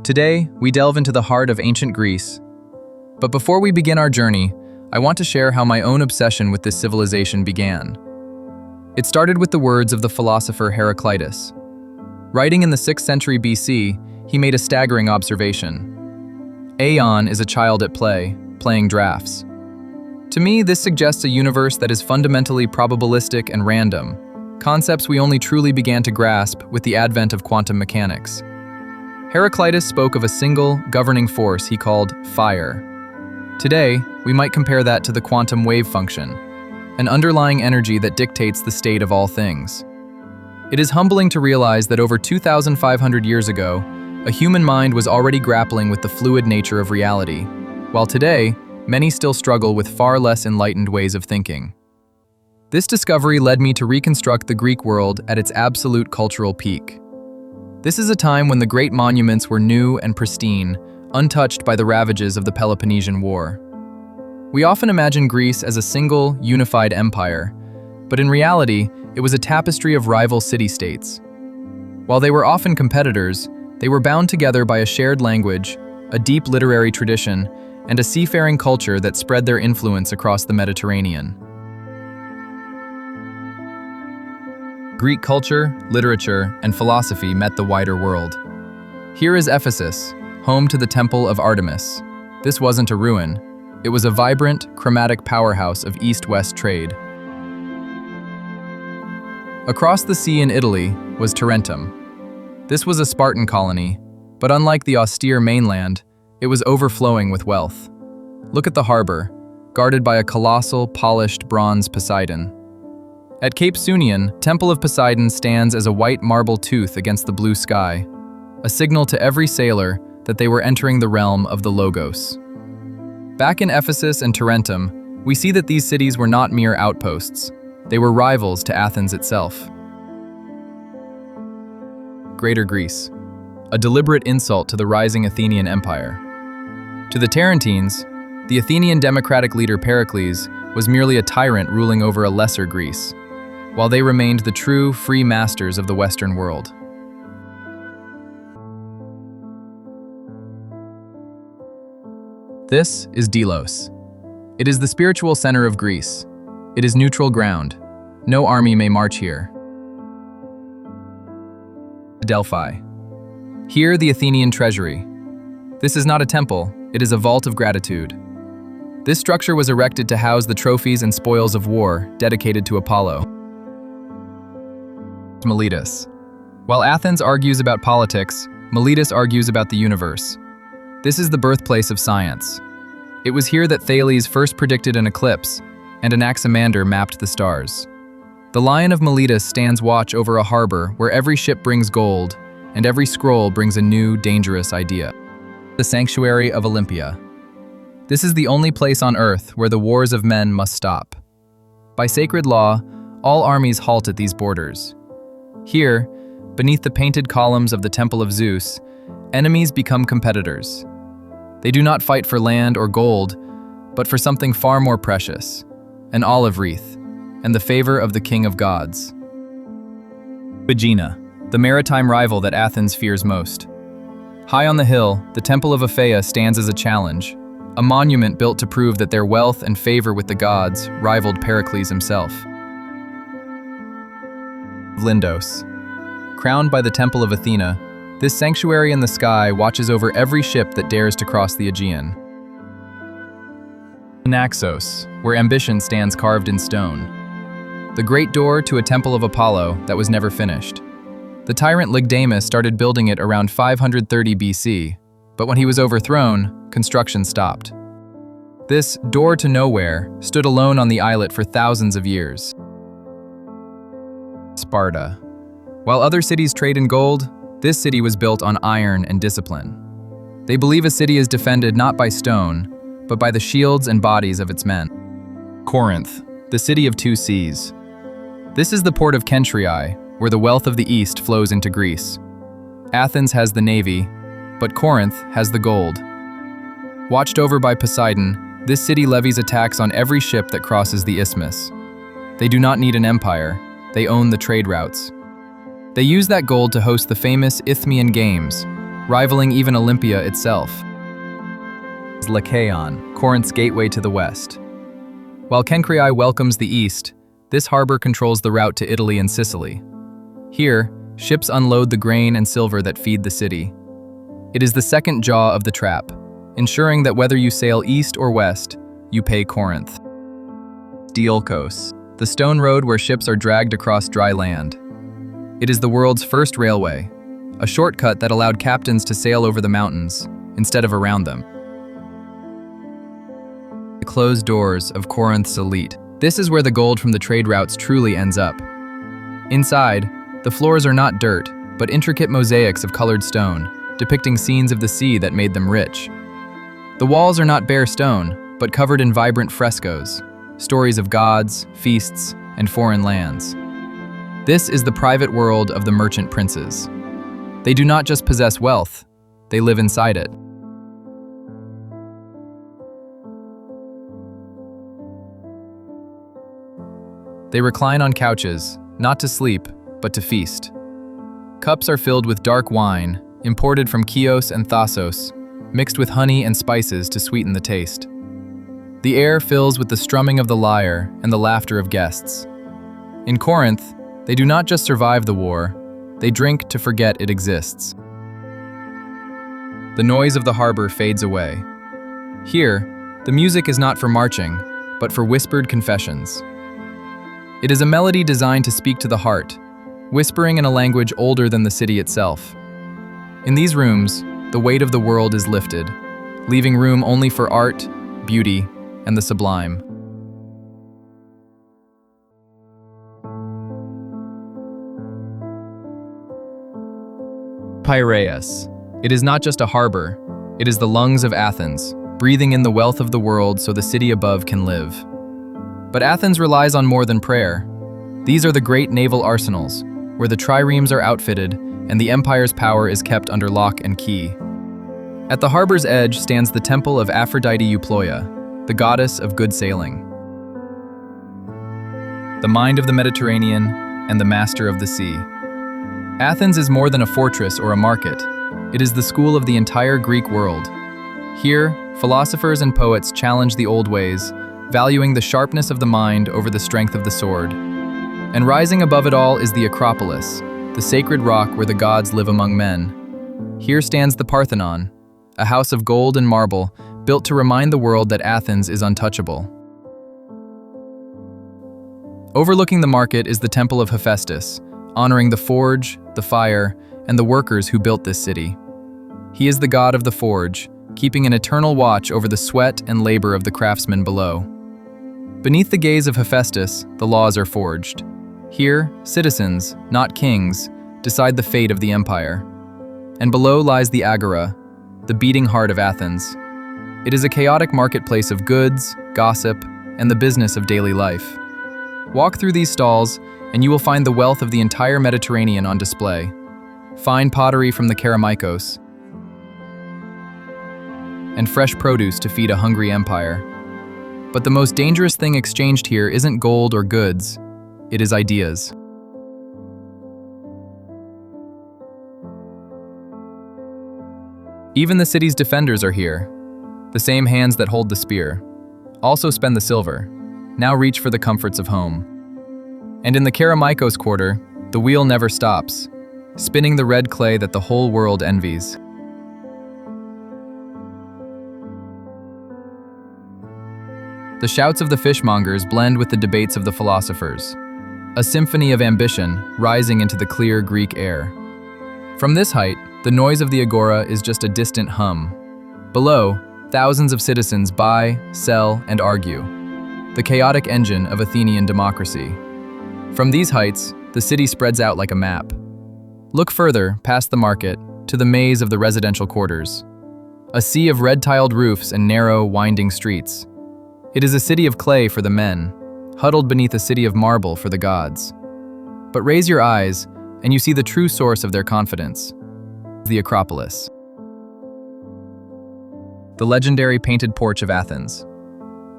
Today, we delve into the heart of ancient Greece. But before we begin our journey, I want to share how my own obsession with this civilization began. It started with the words of the philosopher Heraclitus. Writing in the 6th century BC, he made a staggering observation. Aeon is a child at play, playing drafts. To me, this suggests a universe that is fundamentally probabilistic and random, concepts we only truly began to grasp with the advent of quantum mechanics. Heraclitus spoke of a single, governing force he called fire. Today, we might compare that to the quantum wave function, an underlying energy that dictates the state of all things. It is humbling to realize that over 2,500 years ago, a human mind was already grappling with the fluid nature of reality, while today, many still struggle with far less enlightened ways of thinking. This discovery led me to reconstruct the Greek world at its absolute cultural peak. This is a time when the great monuments were new and pristine, untouched by the ravages of the Peloponnesian War. We often imagine Greece as a single, unified empire, but in reality, it was a tapestry of rival city-states. While they were often competitors, they were bound together by a shared language, a deep literary tradition, and a seafaring culture that spread their influence across the Mediterranean. Greek culture, literature, and philosophy met the wider world. Here is Ephesus, home to the Temple of Artemis. This wasn't a ruin. It was a vibrant, chromatic powerhouse of East-West trade. Across the sea in Italy was Tarentum. This was a Spartan colony, but unlike the austere mainland, it was overflowing with wealth. Look at the harbor, guarded by a colossal, polished bronze Poseidon. At Cape Sunion, Temple of Poseidon stands as a white marble tooth against the blue sky, a signal to every sailor that they were entering the realm of the Logos. Back in Ephesus and Tarentum, we see that these cities were not mere outposts. They were rivals to Athens itself. Greater Greece, a deliberate insult to the rising Athenian Empire. To the Tarentines, the Athenian democratic leader Pericles was merely a tyrant ruling over a lesser Greece, while they remained the true, free masters of the Western world. This is Delos. It is the spiritual center of Greece. It is neutral ground. No army may march here. Delphi. Here, the Athenian treasury. This is not a temple, it is a vault of gratitude. This structure was erected to house the trophies and spoils of war dedicated to Apollo. Miletus. While Athens argues about politics, Miletus argues about the universe. This is the birthplace of science. It was here that Thales first predicted an eclipse, and Anaximander mapped the stars. The Lion of Miletus stands watch over a harbor where every ship brings gold, and every scroll brings a new, dangerous idea. The Sanctuary of Olympia. This is the only place on Earth where the wars of men must stop. By sacred law, all armies halt at these borders. Here, beneath the painted columns of the Temple of Zeus, enemies become competitors. They do not fight for land or gold, but for something far more precious, an olive wreath, and the favor of the King of Gods. Aegina, the maritime rival that Athens fears most. High on the hill, the Temple of Aphaea stands as a challenge, a monument built to prove that their wealth and favor with the gods rivaled Pericles himself. Lindos. Crowned by the Temple of Athena, this sanctuary in the sky watches over every ship that dares to cross the Aegean. Naxos, where ambition stands carved in stone. The great door to a temple of Apollo that was never finished. The tyrant Lygdamus started building it around 530 BC, but when he was overthrown, construction stopped. This door to nowhere stood alone on the islet for thousands of years. Sparta. While other cities trade in gold, this city was built on iron and discipline. They believe a city is defended not by stone, but by the shields and bodies of its men. Corinth, the city of two seas. This is the port of Kentriai, where the wealth of the East flows into Greece. Athens has the navy, but Corinth has the gold. Watched over by Poseidon, this city levies attacks on every ship that crosses the isthmus. They do not need an empire, they own the trade routes. They use that gold to host the famous Isthmian Games, rivaling even Olympia itself. Lycaon, Corinth's gateway to the west. While Kenkreia welcomes the east, this harbor controls the route to Italy and Sicily. Here, ships unload the grain and silver that feed the city. It is the second jaw of the trap, ensuring that whether you sail east or west, you pay Corinth. Diolkos, the stone road where ships are dragged across dry land. It is the world's first railway, a shortcut that allowed captains to sail over the mountains instead of around them. The closed doors of Corinth's elite. This is where the gold from the trade routes truly ends up. Inside, the floors are not dirt, but intricate mosaics of colored stone, depicting scenes of the sea that made them rich. The walls are not bare stone, but covered in vibrant frescoes, stories of gods, feasts, and foreign lands. This is the private world of the merchant princes. They do not just possess wealth, they live inside it. They recline on couches, not to sleep, but to feast. Cups are filled with dark wine, imported from Chios and Thasos, mixed with honey and spices to sweeten the taste. The air fills with the strumming of the lyre and the laughter of guests. In Corinth, they do not just survive the war, they drink to forget it exists. The noise of the harbor fades away. Here, the music is not for marching, but for whispered confessions. It is a melody designed to speak to the heart, whispering in a language older than the city itself. In these rooms, the weight of the world is lifted, leaving room only for art, beauty, and the sublime. Piraeus. It is not just a harbor, it is the lungs of Athens, breathing in the wealth of the world so the city above can live. But Athens relies on more than prayer. These are the great naval arsenals, where the triremes are outfitted and the empire's power is kept under lock and key. At the harbor's edge stands the temple of Aphrodite Euploia, the goddess of good sailing. The mind of the Mediterranean and the master of the sea. Athens is more than a fortress or a market. It is the school of the entire Greek world. Here, philosophers and poets challenge the old ways, valuing the sharpness of the mind over the strength of the sword. And rising above it all is the Acropolis, the sacred rock where the gods live among men. Here stands the Parthenon, a house of gold and marble, built to remind the world that Athens is untouchable. Overlooking the market is the temple of Hephaestus, honoring the forge, the fire, and the workers who built this city. He is the god of the forge, keeping an eternal watch over the sweat and labor of the craftsmen below. Beneath the gaze of Hephaestus, the laws are forged. Here, citizens, not kings, decide the fate of the empire. And below lies the Agora, the beating heart of Athens. It is a chaotic marketplace of goods, gossip, and the business of daily life. Walk through these stalls, and you will find the wealth of the entire Mediterranean on display. Fine pottery from the Kerameikos, and fresh produce to feed a hungry empire. But the most dangerous thing exchanged here isn't gold or goods, it is ideas. Even the city's defenders are here. The same hands that hold the spear also spend the silver, now reach for the comforts of home. And in the Kerameikos quarter, the wheel never stops, spinning the red clay that the whole world envies. The shouts of the fishmongers blend with the debates of the philosophers, a symphony of ambition rising into the clear Greek air. From this height, the noise of the agora is just a distant hum. Below, thousands of citizens buy, sell, and argue, the chaotic engine of Athenian democracy. From these heights, the city spreads out like a map. Look further, past the market, to the maze of the residential quarters. A sea of red-tiled roofs and narrow, winding streets. It is a city of clay for the men, huddled beneath a city of marble for the gods. But raise your eyes, and you see the true source of their confidence, the Acropolis. The legendary painted porch of Athens.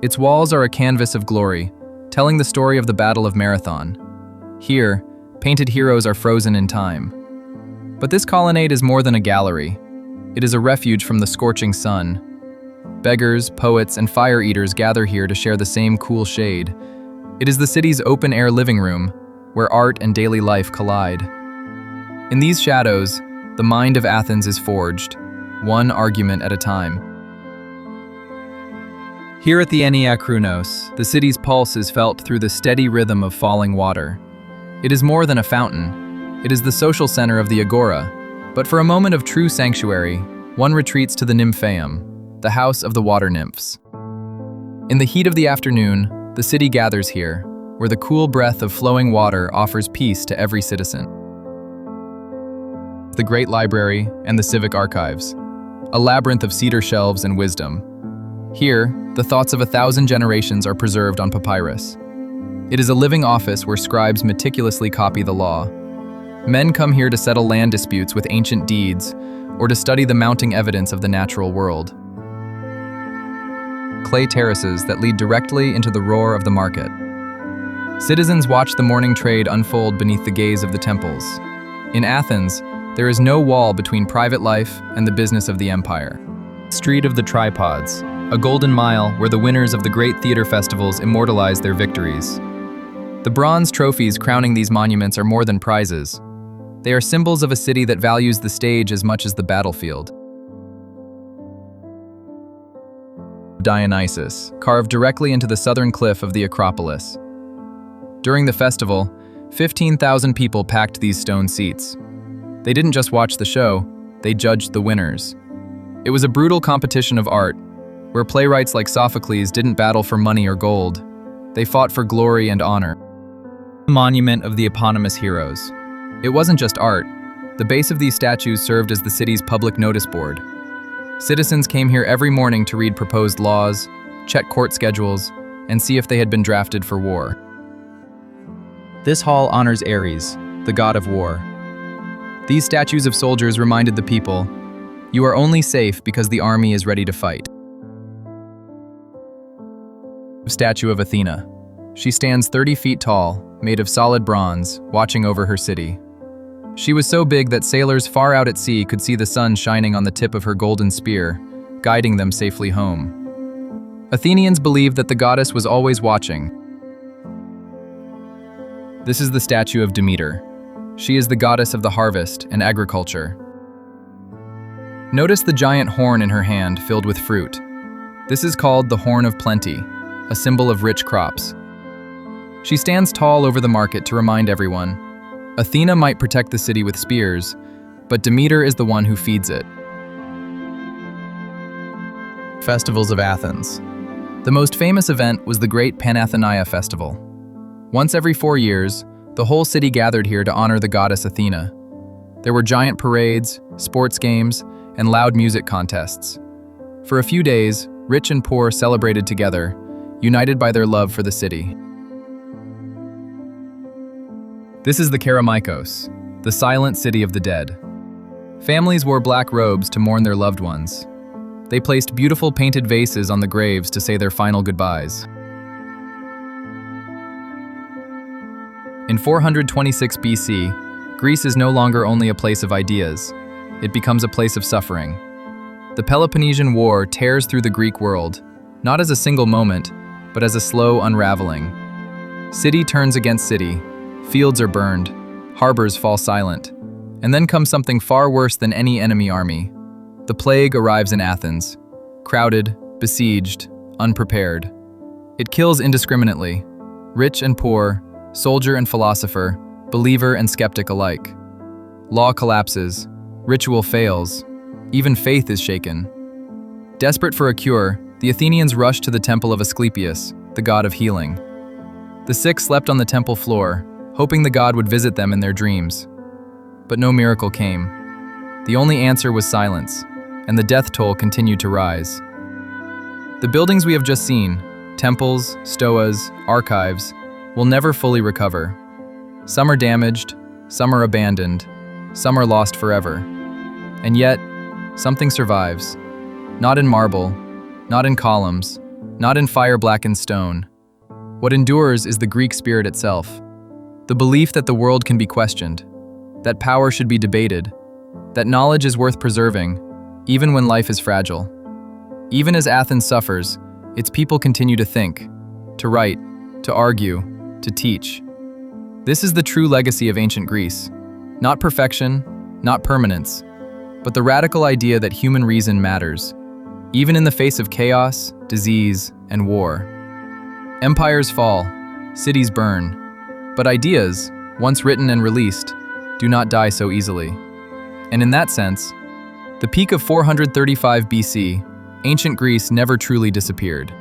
Its walls are a canvas of glory, telling the story of the Battle of Marathon. Here, painted heroes are frozen in time. But this colonnade is more than a gallery. It is a refuge from the scorching sun. Beggars, poets, and fire eaters gather here to share the same cool shade. It is the city's open-air living room, where art and daily life collide. In these shadows, the mind of Athens is forged, one argument at a time. Here at the Akropolis, the city's pulse is felt through the steady rhythm of falling water. It is more than a fountain. It is the social center of the Agora. But for a moment of true sanctuary, one retreats to the Nymphaeum, the house of the water nymphs. In the heat of the afternoon, the city gathers here, where the cool breath of flowing water offers peace to every citizen. The Great Library and the Civic Archives, a labyrinth of cedar shelves and wisdom. Here, the thoughts of 1,000 generations are preserved on papyrus. It is a living office where scribes meticulously copy the law. Men come here to settle land disputes with ancient deeds, or to study the mounting evidence of the natural world. Clay terraces that lead directly into the roar of the market. Citizens watch the morning trade unfold beneath the gaze of the temples. In Athens, there is no wall between private life and the business of the empire. Street of the Tripods, a golden mile where the winners of the great theater festivals immortalize their victories. The bronze trophies crowning these monuments are more than prizes. They are symbols of a city that values the stage as much as the battlefield. Dionysus, carved directly into the southern cliff of the Acropolis. During the festival, 15,000 people packed these stone seats. They didn't just watch the show, they judged the winners. It was a brutal competition of art, where playwrights like Sophocles didn't battle for money or gold. They fought for glory and honor. Monument of the eponymous heroes. It wasn't just art. The base of these statues served as the city's public notice board. Citizens came here every morning to read proposed laws, check court schedules, and see if they had been drafted for war. This hall honors Ares, the god of war. These statues of soldiers reminded the people, you are only safe because the army is ready to fight. Statue of Athena. She stands 30 feet tall, made of solid bronze, watching over her city. She was so big that sailors far out at sea could see the sun shining on the tip of her golden spear, guiding them safely home. Athenians believed that the goddess was always watching. This is the statue of Demeter. She is the goddess of the harvest and agriculture. Notice the giant horn in her hand filled with fruit. This is called the Horn of Plenty, a symbol of rich crops. She stands tall over the market to remind everyone, Athena might protect the city with spears, but Demeter is the one who feeds it. Festivals of Athens. The most famous event was the Great Panathenea Festival. Once every 4 years, the whole city gathered here to honor the goddess Athena. There were giant parades, sports games, and loud music contests. For a few days, rich and poor celebrated together, united by their love for the city. This is the Kerameikos, the silent city of the dead. Families wore black robes to mourn their loved ones. They placed beautiful painted vases on the graves to say their final goodbyes. In 426 BC, Greece is no longer only a place of ideas. It becomes a place of suffering. The Peloponnesian War tears through the Greek world, not as a single moment, but as a slow unraveling. City turns against city, fields are burned, harbors fall silent, and then comes something far worse than any enemy army. The plague arrives in Athens, crowded, besieged, unprepared. It kills indiscriminately, rich and poor, soldier and philosopher, believer and skeptic alike. Law collapses, ritual fails, even faith is shaken. Desperate for a cure, the Athenians rushed to the temple of Asclepius, the god of healing. The sick slept on the temple floor, hoping the god would visit them in their dreams. But no miracle came. The only answer was silence, and the death toll continued to rise. The buildings we have just seen, temples, stoas, archives, will never fully recover. Some are damaged, some are abandoned, some are lost forever. And yet, something survives. Not in marble, not in columns, not in fire-blackened stone. What endures is the Greek spirit itself. The belief that the world can be questioned, that power should be debated, that knowledge is worth preserving, even when life is fragile. Even as Athens suffers, its people continue to think, to write, to argue, to teach. This is the true legacy of ancient Greece. Not perfection, not permanence, but the radical idea that human reason matters, even in the face of chaos, disease, and war. Empires fall, cities burn, but ideas, once written and released, do not die so easily. And in that sense, the peak of 435 BC, ancient Greece never truly disappeared.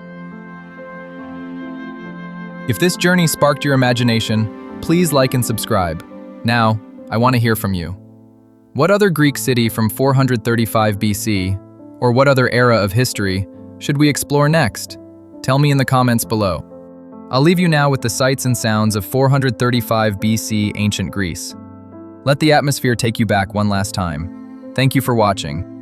If this journey sparked your imagination, please like and subscribe. Now, I want to hear from you. What other Greek city from 435 BC, or what other era of history, should we explore next? Tell me in the comments below. I'll leave you now with the sights and sounds of 435 BC ancient Greece. Let the atmosphere take you back one last time. Thank you for watching.